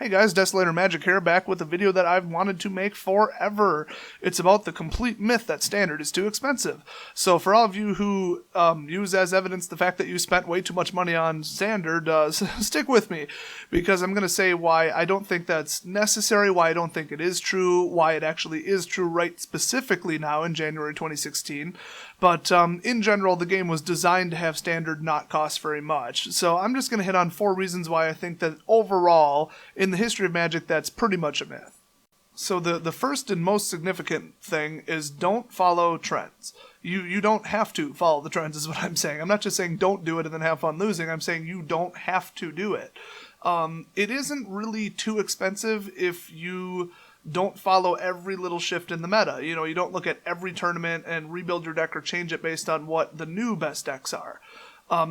Hey guys, Desolator Magic here, back with a video that I've wanted to make forever. It's about the complete myth that Standard is too expensive. So for all of you who use as evidence the fact that you spent way too much money on Standard, stick with me, because I'm going to say why I don't think that's necessary, why I don't think it is true, why it actually is true right specifically now in January 2016. But in general, the game was designed to have Standard not cost very much. So I'm just going to hit on 4 reasons why I think that overall, in the history of Magic, that's pretty much a myth. So the first and most significant thing is don't follow trends. You don't have to follow the trends is what I'm saying. I'm not just saying don't do it and then have fun losing. I'm saying you don't have to do it. It isn't really too expensive if you don't follow every little shift in the meta. You know, you don't look at every tournament and rebuild your deck or change it based on what the new best decks are.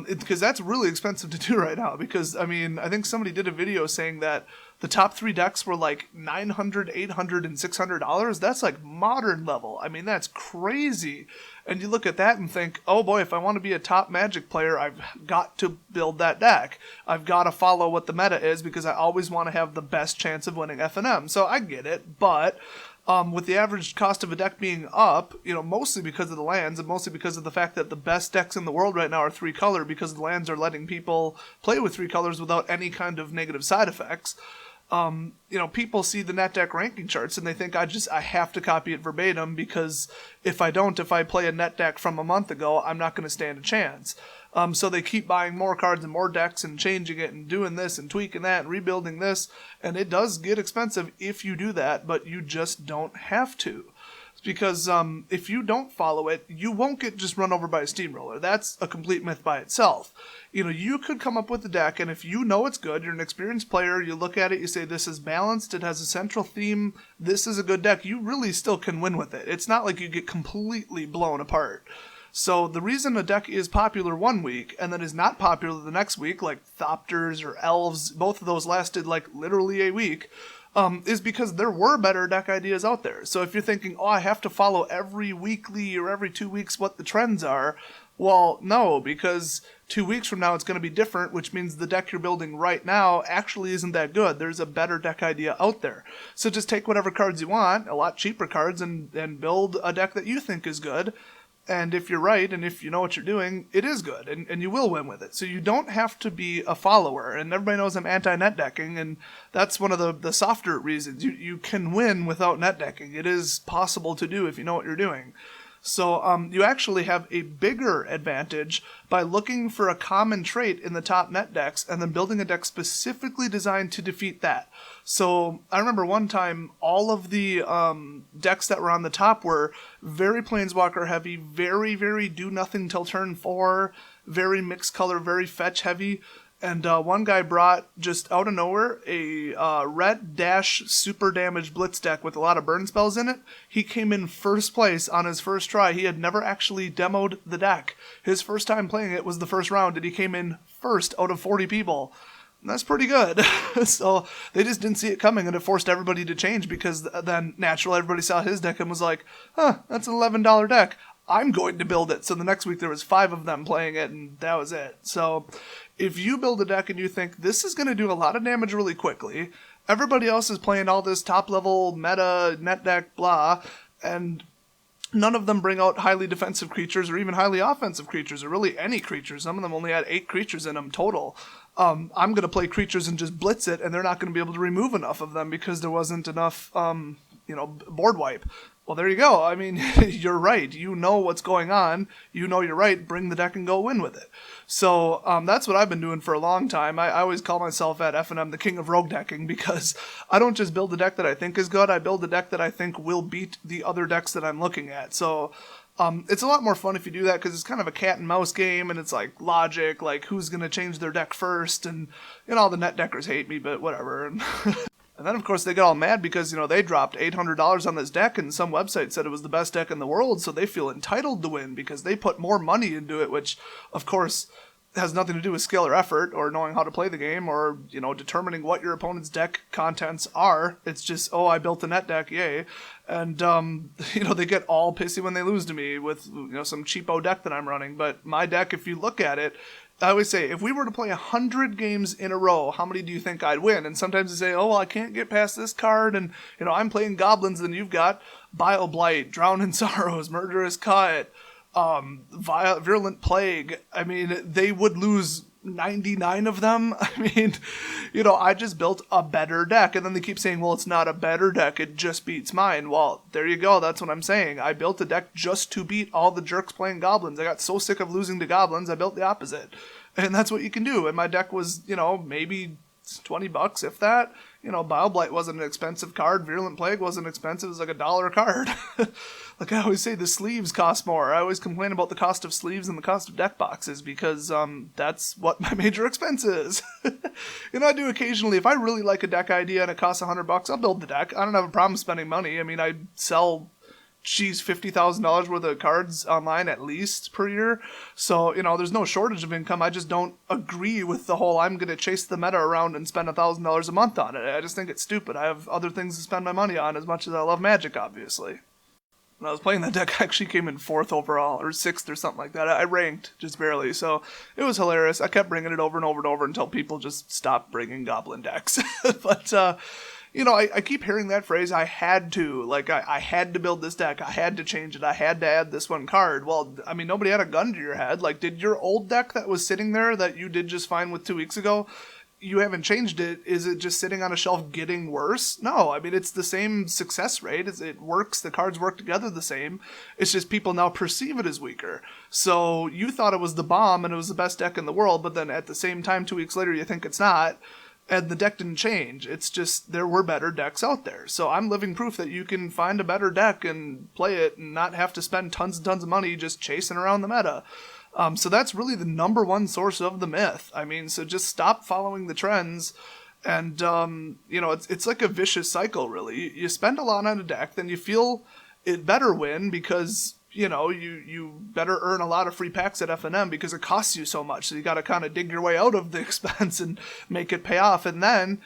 Because that's really expensive to do right now. Because, I mean, I think somebody did a video saying that the top 3 decks were like $900, $800, and $600. That's like modern level. I mean, that's crazy. And you look at that and think, oh boy, if I want to be a top Magic player, I've got to build that deck. I've got to follow what the meta is because I always want to have the best chance of winning FNM. So I get it, but with the average cost of a deck being up, you know, mostly because of the lands and mostly because of the fact that the best decks in the world right now are 3-color because the lands are letting people play with 3 colors without any kind of negative side effects. You know, people see the net deck ranking charts and they think I have to copy it verbatim because if I play a net deck from a month ago, I'm not going to stand a chance. So they keep buying more cards and more decks and changing it and doing this and tweaking that and rebuilding this. And it does get expensive if you do that, but you just don't have to. Because if you don't follow it, you won't get just run over by a steamroller. That's a complete myth by itself. You know, you could come up with a deck, and if you know it's good, you're an experienced player, you look at it, you say, this is balanced, it has a central theme, this is a good deck, you really still can win with it. It's not like you get completely blown apart. So the reason a deck is popular one week and then is not popular the next week, like Thopters or Elves, both of those lasted like literally a week, is because there were better deck ideas out there. So if you're thinking, oh, I have to follow every weekly or every 2 weeks what the trends are, well, no, because 2 weeks from now it's going to be different, which means the deck you're building right now actually isn't that good. There's a better deck idea out there. So just take whatever cards you want, a lot cheaper cards, and build a deck that you think is good. And if you're right, and if you know what you're doing, it is good, and you will win with it. So you don't have to be a follower, and everybody knows I'm anti-net decking, and that's one of the softer reasons. You can win without net decking. It is possible to do if you know what you're doing. So you actually have a bigger advantage by looking for a common trait in the top net decks and then building a deck specifically designed to defeat that. So I remember one time all of the decks that were on the top were very Planeswalker heavy, very, very do nothing till turn 4, very mixed color, very fetch heavy. And one guy brought, just out of nowhere, a red dash super damage blitz deck with a lot of burn spells in it. He came in first place on his first try. He had never actually demoed the deck. His first time playing it was the first round, and he came in first out of 40 people. And that's pretty good. So they just didn't see it coming, and it forced everybody to change because then naturally everybody saw his deck and was like, huh, that's an $11 deck. I'm going to build it. So the next week there was 5 of them playing it, and that was it. So if you build a deck and you think this is going to do a lot of damage really quickly, everybody else is playing all this top-level meta, net deck, blah, and none of them bring out highly defensive creatures or even highly offensive creatures or really any creatures. Some of them only had 8 creatures in them total. I'm going to play creatures and just blitz it, and they're not going to be able to remove enough of them because there wasn't enough, board wipe. Well, there you go. I mean, you're right. You know what's going on. You know you're right. Bring the deck and go win with it. So that's what I've been doing for a long time. I always call myself at FNM the king of rogue decking because I don't just build a deck that I think is good. I build a deck that I think will beat the other decks that I'm looking at. So it's a lot more fun if you do that because it's kind of a cat and mouse game and it's like logic, like who's going to change their deck first. And, you know, all the net deckers hate me, but whatever. And then, of course, they get all mad because, you know, they dropped $800 on this deck and some website said it was the best deck in the world, so they feel entitled to win because they put more money into it, which, of course, has nothing to do with skill or effort or knowing how to play the game or, you know, determining what your opponent's deck contents are. It's just, oh, I built a net deck, yay. And, they get all pissy when they lose to me with, some cheapo deck that I'm running. But my deck, if you look at it, I always say, if we were to play 100 games in a row, how many do you think I'd win? And sometimes they say, oh, well, I can't get past this card, and, I'm playing goblins, and you've got Bile Blight, Drown in Sorrows, Murderous Cut, Virulent Plague. I mean, they would lose 99 of them. I mean, I just built a better deck. And then they keep saying, well, it's not a better deck, it just beats mine. Well, there you go. That's what I'm saying. I built a deck just to beat all the jerks playing goblins. I got so sick of losing to goblins, I built the opposite. And that's what you can do. And my deck was, maybe $20, if that. Bile Blight wasn't an expensive card. Virulent Plague wasn't expensive. It was like $1 a card. Like I always say, the sleeves cost more. I always complain about the cost of sleeves and the cost of deck boxes because that's what my major expense is. I do occasionally, if I really like a deck idea and it costs $100, I'll build the deck. I don't have a problem spending money. I mean, I sell $50,000 worth of cards online at least per year. So, there's no shortage of income. I just don't agree with the whole I'm going to chase the meta around and spend $1,000 a month on it. I just think it's stupid. I have other things to spend my money on as much as I love Magic, obviously. When I was playing that deck, I actually came in 4th overall, or 6th or something like that. I ranked just barely, so it was hilarious. I kept bringing it over and over and over until people just stopped bringing Goblin decks. But, I keep hearing that phrase, I had to. Like, I had to build this deck. I had to change it. I had to add this one card. Well, I mean, nobody had a gun to your head. Like, did your old deck that was sitting there that you did just fine with 2 weeks ago, you haven't changed it? Is it just sitting on a shelf getting worse? No, I mean, it's the same success rate. It works. The cards work together the same. It's just people now perceive it as weaker. So you thought it was the bomb and it was the best deck in the world, but then at the same time, 2 weeks later, you think it's not. And the deck didn't change. It's just there were better decks out there. So I'm living proof that you can find a better deck and play it and not have to spend tons and tons of money just chasing around the meta. So that's really the number one source of the myth. I mean, so just stop following the trends. And, it's like a vicious cycle, really. You spend a lot on a deck, then you feel it better win because you better earn a lot of free packs at F&M because it costs you so much. So you got to kind of dig your way out of the expense and make it pay off. And then,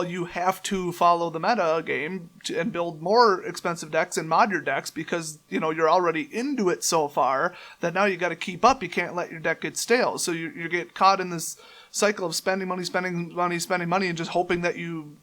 you have to follow the meta game and build more expensive decks and mod your decks because, you're already into it so far that now you got to keep up. You can't let your deck get stale. So you get caught in this cycle of spending money, and just hoping that you,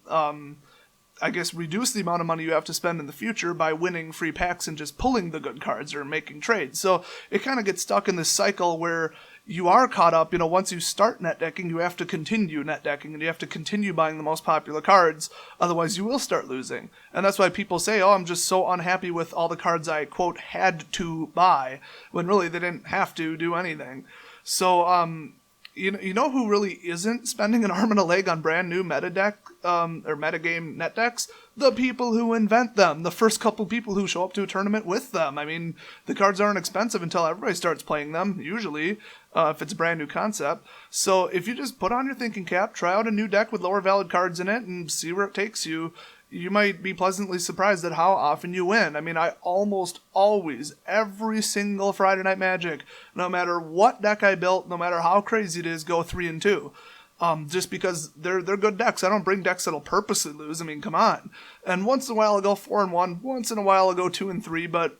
reduce the amount of money you have to spend in the future by winning free packs and just pulling the good cards or making trades. So it kind of gets stuck in this cycle where you are caught up. Once you start net decking, you have to continue net decking and you have to continue buying the most popular cards. Otherwise, you will start losing. And that's why people say, oh, I'm just so unhappy with all the cards I, quote, had to buy, when really they didn't have to do anything. So, you know who really isn't spending an arm and a leg on brand new meta deck or metagame net decks? The people who invent them. The first couple people who show up to a tournament with them. I mean, the cards aren't expensive until everybody starts playing them, usually, if it's a brand new concept. So if you just put on your thinking cap, try out a new deck with lower valid cards in it, and see where it takes you, you might be pleasantly surprised at how often you win. I mean, I almost always, every single Friday Night Magic, no matter what deck I built, no matter how crazy it is, go 3-2. Just because they're good decks. I don't bring decks that'll purposely lose. I mean, come on. And once in a while I'll go 4-1. Once in a while I'll go 2-3, but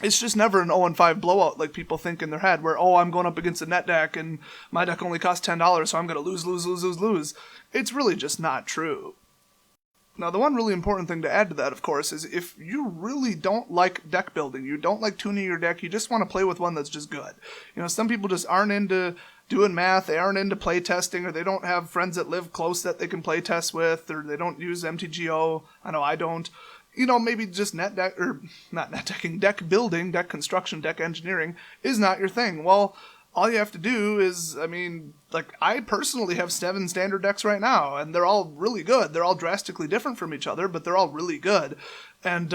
it's just never an 0-5 blowout like people think in their head where, oh, I'm going up against a net deck and my deck only costs $10, so I'm going to lose. It's really just not true. Now, the one really important thing to add to that, of course, is if you really don't like deck building, you don't like tuning your deck, you just want to play with one that's just good. Some people just aren't into doing math, they aren't into play testing, or they don't have friends that live close that they can play test with, or they don't use MTGO. I know I don't. Maybe just not net decking, deck building, deck construction, deck engineering is not your thing. Well, all you have to do is, I personally have 7 standard decks right now, and they're all really good. They're all drastically different from each other, but they're all really good. And,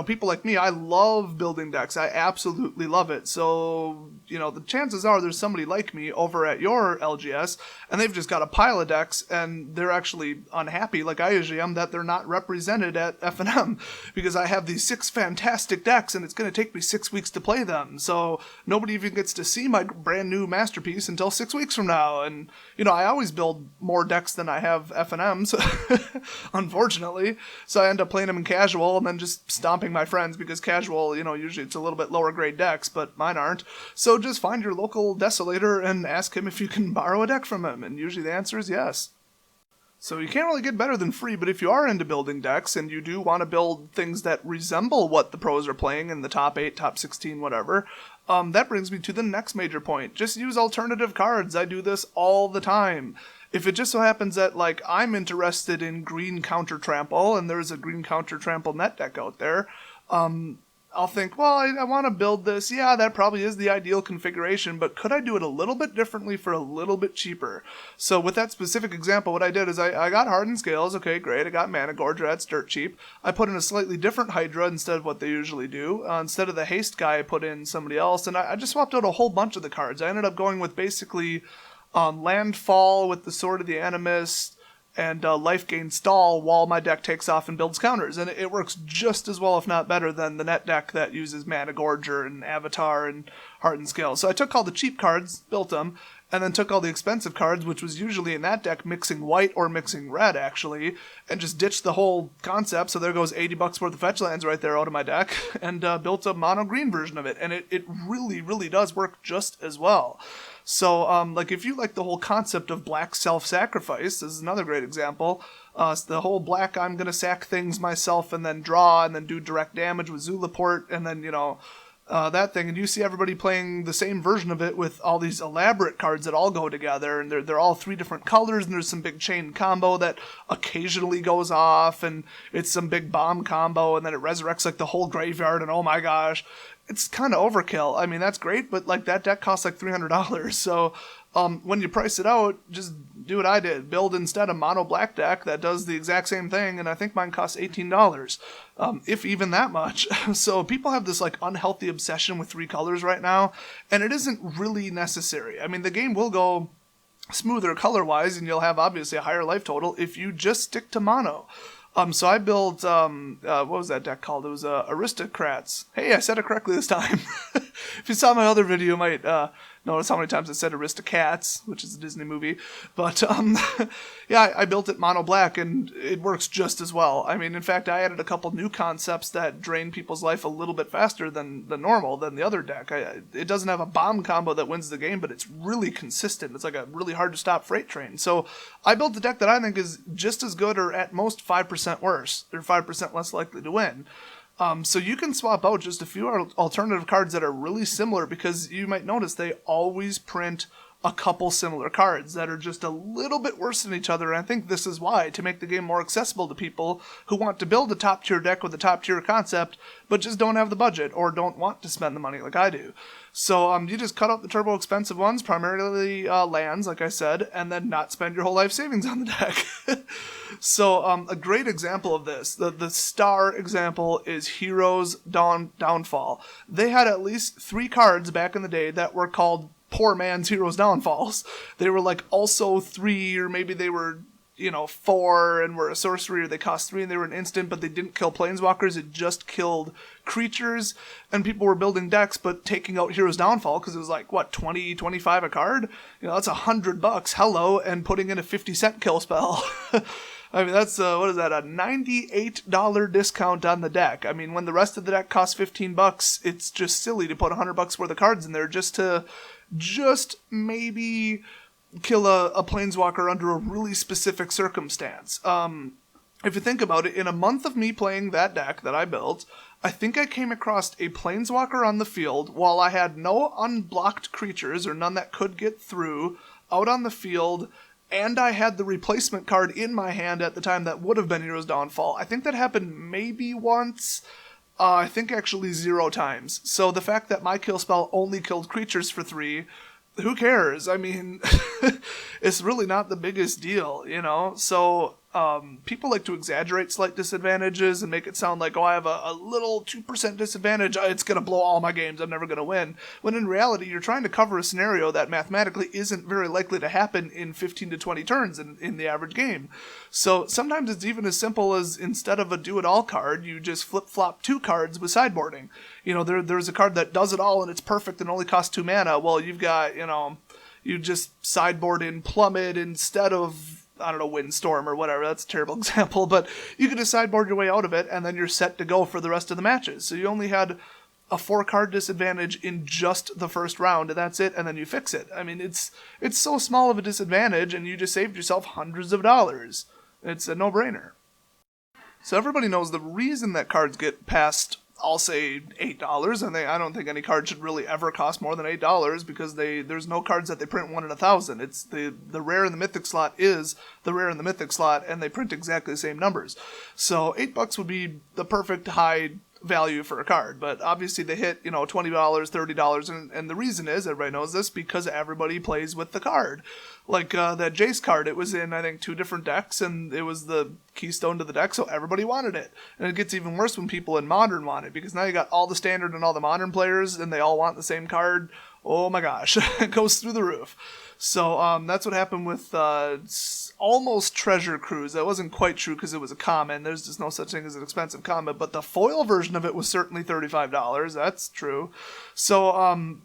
people like me, I love building decks. I absolutely love it. So, the chances are there's somebody like me over at your LGS, and they've just got a pile of decks, and they're actually unhappy, like I usually am, that they're not represented at F&M, because I have these 6 fantastic decks, and it's going to take me 6 weeks to play them. So nobody even gets to see my brand new masterpiece until 6 weeks from now. now. And, I always build more decks than I have FNMs, unfortunately. So I end up playing them in casual and then just stomping my friends because casual, usually it's a little bit lower grade decks, but mine aren't. So just find your local Desolator and ask him if you can borrow a deck from him. And usually the answer is yes. So you can't really get better than free, but if you are into building decks and you do want to build things that resemble what the pros are playing in the top 8, top 16, whatever, that brings me to the next major point. Just use alternative cards. I do this all the time. If it just so happens that, I'm interested in green counter trample and there's a green counter trample net deck out there, I'll think, well, I want to build this. Yeah, that probably is the ideal configuration, but could I do it a little bit differently for a little bit cheaper? So with that specific example, what I did is I got Hardened Scales. Okay, great. I got Mana Gorger. That's dirt cheap. I put in a slightly different Hydra instead of what they usually do. Instead of the Haste guy, I put in somebody else, and I just swapped out a whole bunch of the cards. I ended up going with basically Landfall with the Sword of the Animist, and Life Gain Stall while my deck takes off and builds counters. And it works just as well, if not better, than the net deck that uses Mana Gorger and Avatar and Hardened Scale. So I took all the cheap cards, built them, and then took all the expensive cards, which was usually in that deck mixing white or mixing red, actually, and just ditched the whole concept. So there goes $80 worth of fetch lands right there out of my deck, and built a mono-green version of it. And it really, really does work just as well. So, if you like the whole concept of black self-sacrifice, this is another great example. The whole black, I'm going to sack things myself and then draw and then do direct damage with Zulaport and then, that thing. And you see everybody playing the same version of it with all these elaborate cards that all go together. And they're all 3 different colors and there's some big chain combo that occasionally goes off. And it's some big bomb combo and then it resurrects the whole graveyard and oh my gosh. It's kind of overkill. I mean, that's great, but that deck costs $300. So when you price it out, just do what I did. Build instead a mono black deck that does the exact same thing, and I think mine costs $18, if even that much. So people have this unhealthy obsession with 3 colors right now, and it isn't really necessary. I mean, the game will go smoother color-wise, and you'll have obviously a higher life total if you just stick to mono. So I built, what was that deck called? It was Aristocrats. Hey, I said it correctly this time. If you saw my other video, you might notice how many times I said Aristocats, which is a Disney movie. But, yeah, I built it mono black, and it works just as well. I mean, in fact, I added a couple new concepts that drain people's life a little bit faster than the other deck. It doesn't have a bomb combo that wins the game, but it's really consistent. It's like a really hard-to-stop freight train. So I built a deck that I think is just as good or at most 5% worse. They're 5% less likely to win. So you can swap out just a few alternative cards that are really similar because you might notice they always print a couple similar cards that are just a little bit worse than each other. And I think this is why, to make the game more accessible to people who want to build a top tier deck with a top tier concept, but just don't have the budget or don't want to spend the money like I do. So you just cut out the turbo expensive ones, primarily lands, like I said, and then not spend your whole life savings on the deck. So a great example of this, the star example is Heroes Downfall. They had at least 3 cards back in the day that were called Poor Man's Heroes Downfalls. They were also 3, or maybe they were 4 and were a sorcery, or they cost 3 and they were an instant, but they didn't kill planeswalkers, it just killed creatures, and people were building decks but taking out Heroes Downfall because it was 20, 25 a card? That's $100, hello, and putting in a 50-cent kill spell. I mean, that's, what is that, a $98 discount on the deck. I mean, when the rest of the deck costs $15, it's just silly to put $100 worth of cards in there just to maybe kill a planeswalker under a really specific circumstance. If you think about it, in a month of me playing that deck that I built, I think I came across a planeswalker on the field while I had no unblocked creatures, or none that could get through, out on the field, and I had the replacement card in my hand at the time that would have been Heroes Downfall. I think that happened maybe once. I think actually 0 times. So the fact that my kill spell only killed creatures for 3, who cares? I mean, it's really not the biggest deal, So people like to exaggerate slight disadvantages and make it sound like, I have a little 2% disadvantage, it's going to blow all my games, I'm never going to win. When in reality, you're trying to cover a scenario that mathematically isn't very likely to happen in 15 to 20 turns in the average game. So sometimes it's even as simple as, instead of a do-it-all card, you just flip-flop 2 cards with sideboarding. There's a card that does it all and it's perfect and only costs 2 mana. Well, you've got, You just sideboard in Plummet instead of, I don't know, Windstorm or whatever. That's a terrible example, but you could just sideboard your way out of it, and then you're set to go for the rest of the matches. So you only had a 4-card disadvantage in just the first round, and that's it, and then you fix it. I mean, it's so small of a disadvantage, and you just saved yourself hundreds of dollars. It's a no-brainer. So everybody knows the reason that cards get past, I'll say, $8, and I don't think any card should really ever cost more than $8, because there's no cards that they print 1 in 1,000. It's the rare in the mythic slot is the rare in the mythic slot, and they print exactly the same numbers. So $8 would be the perfect high value for a card, but obviously they hit, $20, $30, and the reason is, everybody knows this, because everybody plays with the card. Like that Jace card, it was in, I think, 2 different decks, and it was the keystone to the deck, so everybody wanted it. And it gets even worse when people in Modern want it, because now you got all the Standard and all the Modern players, and they all want the same card. Oh my gosh, it goes through the roof. So that's what happened with almost Treasure Cruise. That wasn't quite true because it was a common. There's just no such thing as an expensive common, but the foil version of it was certainly $35. That's true. So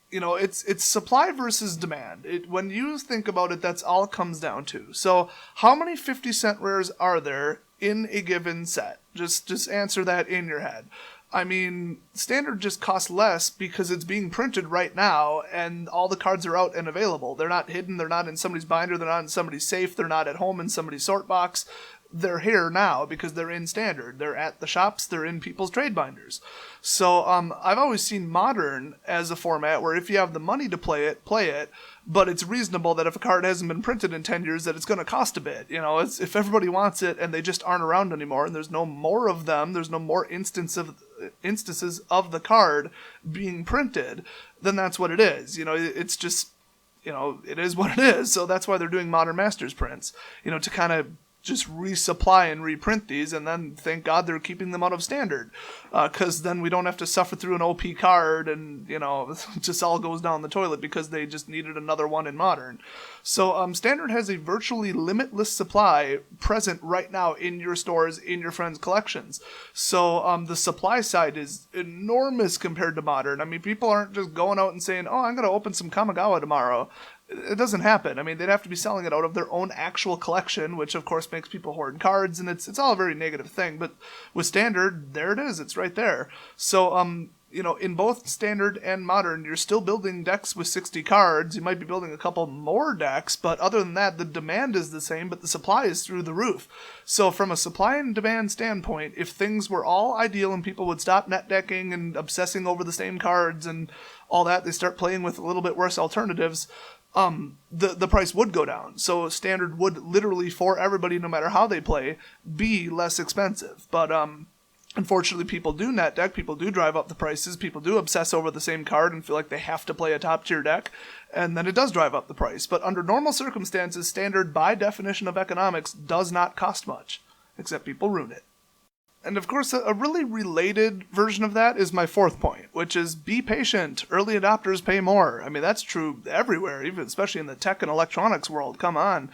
it's supply versus demand. When you think about it, that's all it comes down to. So how many 50-cent rares are there in a given set? Just answer that in your head. I mean, Standard just costs less because it's being printed right now, and all the cards are out and available. They're not hidden, they're not in somebody's binder, they're not in somebody's safe, they're not at home in somebody's sort box. They're here now because they're in Standard. They're at the shops, they're in people's trade binders. So I've always seen Modern as a format where if you have the money to play it, but it's reasonable that if a card hasn't been printed in 10 years that it's going to cost a bit. If everybody wants it and they just aren't around anymore and there's no more of them, there's no more instances of the card being printed, then that's what it is. It's just, it is what it is. So that's why they're doing Modern Masters prints, to kind of just resupply and reprint these, and then thank God they're keeping them out of Standard, because then we don't have to suffer through an OP card and, it just all goes down the toilet because they just needed another one in Modern. So Standard has a virtually limitless supply present right now in your stores, in your friends' collections. So the supply side is enormous compared to Modern. I mean, people aren't just going out and saying, oh, I'm going to open some Kamigawa tomorrow. It doesn't happen. I mean, they'd have to be selling it out of their own actual collection, which of course makes people hoard cards, and it's all a very negative thing. But with Standard, there it is. It's right there. So, in both Standard and Modern, you're still building decks with 60 cards. You might be building a couple more decks, but other than that, the demand is the same, but the supply is through the roof. So from a supply and demand standpoint, if things were all ideal and people would stop net decking and obsessing over the same cards and all that, they start playing with a little bit worse alternatives, the price would go down. So Standard would literally, for everybody, no matter how they play, be less expensive. But unfortunately, people do net deck, people do drive up the prices, people do obsess over the same card and feel like they have to play a top tier deck, and then it does drive up the price. But under normal circumstances, Standard, by definition of economics, does not cost much, except people ruin it. And of course, a really related version of that is my fourth point, which is be patient. Early adopters pay more. I mean, that's true everywhere, even especially in the tech and electronics world. Come on.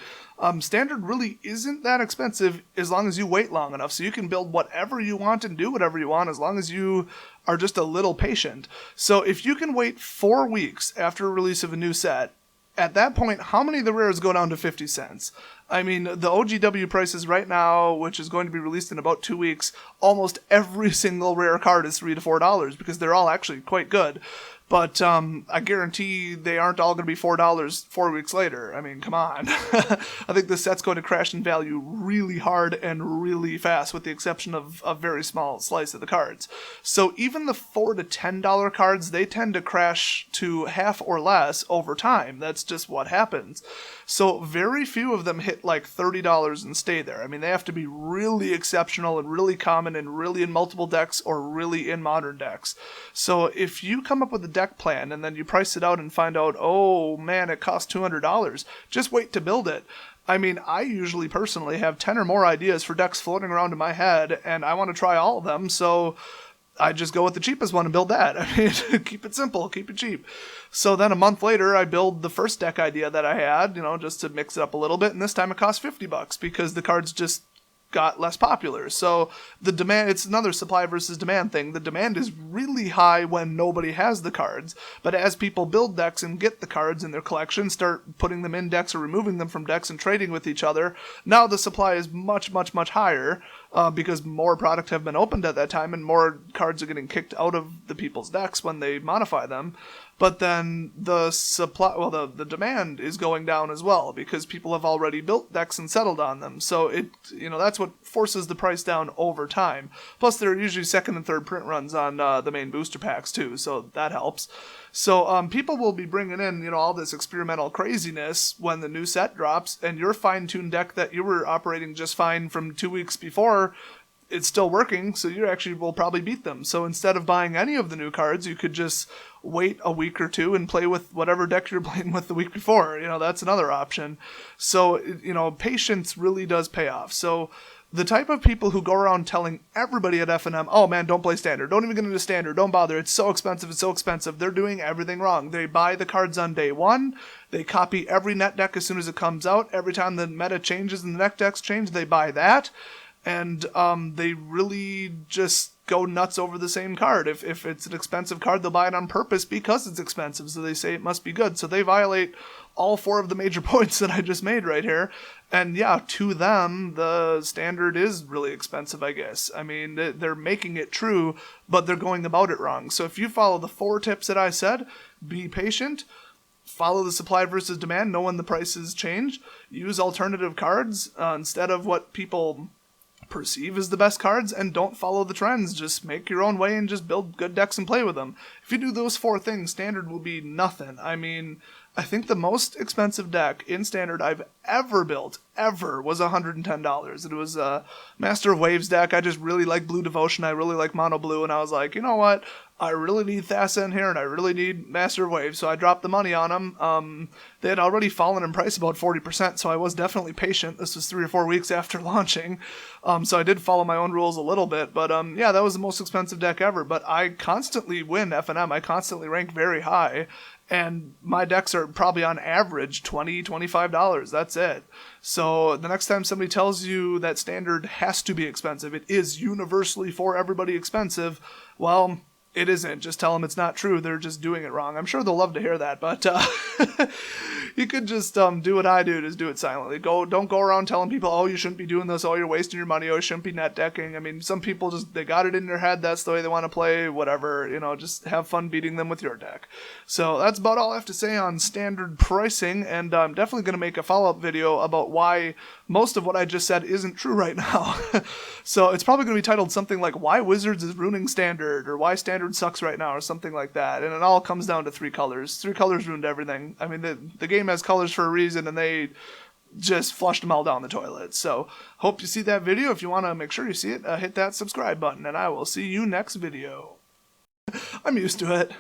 Standard really isn't that expensive as long as you wait long enough. So you can build whatever you want and do whatever you want as long as you are just a little patient. So if you can wait 4 weeks after release of a new set, at that point, how many of the rares go down to 50 cents? I mean, the OGW prices right now, which is going to be released in about 2 weeks, almost every single rare card is $3 to $4 because they're all actually quite good. But I guarantee they aren't all going to be $4 4 weeks later. I mean, come on. I think this set's going to crash in value really hard and really fast, with the exception of a very small slice of the cards. So even the $4 to $10 cards, they tend to crash to half or less over time. That's just what happens. So very few of them hit like $30 and stay there. I mean, they have to be really exceptional and really common and really in multiple decks or really in modern decks. So if you come up with a deck plan and then you price it out and find out, oh man, it costs $200, just wait to build it. I mean, I usually personally have 10 or more ideas for decks floating around in my head, and I want to try all of them, so I just go with the cheapest one and build that. I mean, keep it simple, keep it cheap. So then a month later, I build the first deck idea that I had, just to mix it up a little bit, and this time it costs $50 because the cards just got less popular. So the demand, it's another supply versus demand thing. The demand is really high when nobody has the cards, but as people build decks and get the cards in their collection, start putting them in decks or removing them from decks and trading with each other, now the supply is much, much, much higher because more product have been opened at that time and more cards are getting kicked out of the people's decks when they modify them. But then the supply, well, the demand is going down as well because people have already built decks and settled on them. So that's what forces the price down over time. Plus, there are usually second and third print runs on the main booster packs too, so that helps. So people will be bringing in, all this experimental craziness when the new set drops, and your fine-tuned deck that you were operating just fine from 2 weeks before, it's still working, so you actually will probably beat them. So instead of buying any of the new cards, you could just wait a week or two and play with whatever deck you're playing with the week before. That's another option. So, patience really does pay off. So the type of people who go around telling everybody at F&M, oh man, don't play Standard, don't even get into Standard, don't bother, it's so expensive, they're doing everything wrong. They buy the cards on day one, they copy every net deck as soon as it comes out, every time the meta changes and the net decks change, they buy that. And they really just go nuts over the same card. If it's an expensive card, they'll buy it on purpose because it's expensive, so they say it must be good. So they violate all 4 of the major points that I just made right here. And yeah, to them, the Standard is really expensive, I guess. I mean, they're making it true, but they're going about it wrong. So if you follow the 4 tips that I said, be patient, follow the supply versus demand, know when the prices change, use alternative cards instead of what people perceive as the best cards, and don't follow the trends. Just make your own way and just build good decks and play with them. If you do those 4 things, Standard will be nothing. I mean, I think the most expensive deck in Standard I've ever built, was $110. It was a Master of Waves deck. I just really like Blue Devotion. I really like Mono Blue, and I was like, you know what? I really need Thassa in here, and I really need Master of Waves, so I dropped the money on them. They had already fallen in price about 40%, so I was definitely patient. This was 3 or 4 weeks after launching, so I did follow my own rules a little bit, but yeah, that was the most expensive deck ever, but I constantly win F&M. I constantly rank very high, and my decks are probably on average $20, $25. That's it. So the next time somebody tells you that Standard has to be expensive, it is universally for everybody expensive, well, it isn't. Just tell them it's not true. They're just doing it wrong. I'm sure they'll love to hear that, but you could just do what I do, just do it silently. Don't go around telling people, oh, you shouldn't be doing this, oh, you're wasting your money, oh, you shouldn't be net decking. I mean, some people they got it in their head, that's the way they want to play, whatever, just have fun beating them with your deck. So that's about all I have to say on Standard pricing, and I'm definitely going to make a follow-up video about why most of what I just said isn't true right now. So it's probably going to be titled something like Why Wizards is Ruining Standard, or Why Standard Sucks Right Now, or something like that. And it all comes down to 3 colors. 3 colors ruined everything. I mean, the game has colors for a reason, and they just flushed them all down the toilet. So hope you see that video. If you want to make sure you see it, hit that subscribe button, and I will see you next video. I'm used to it.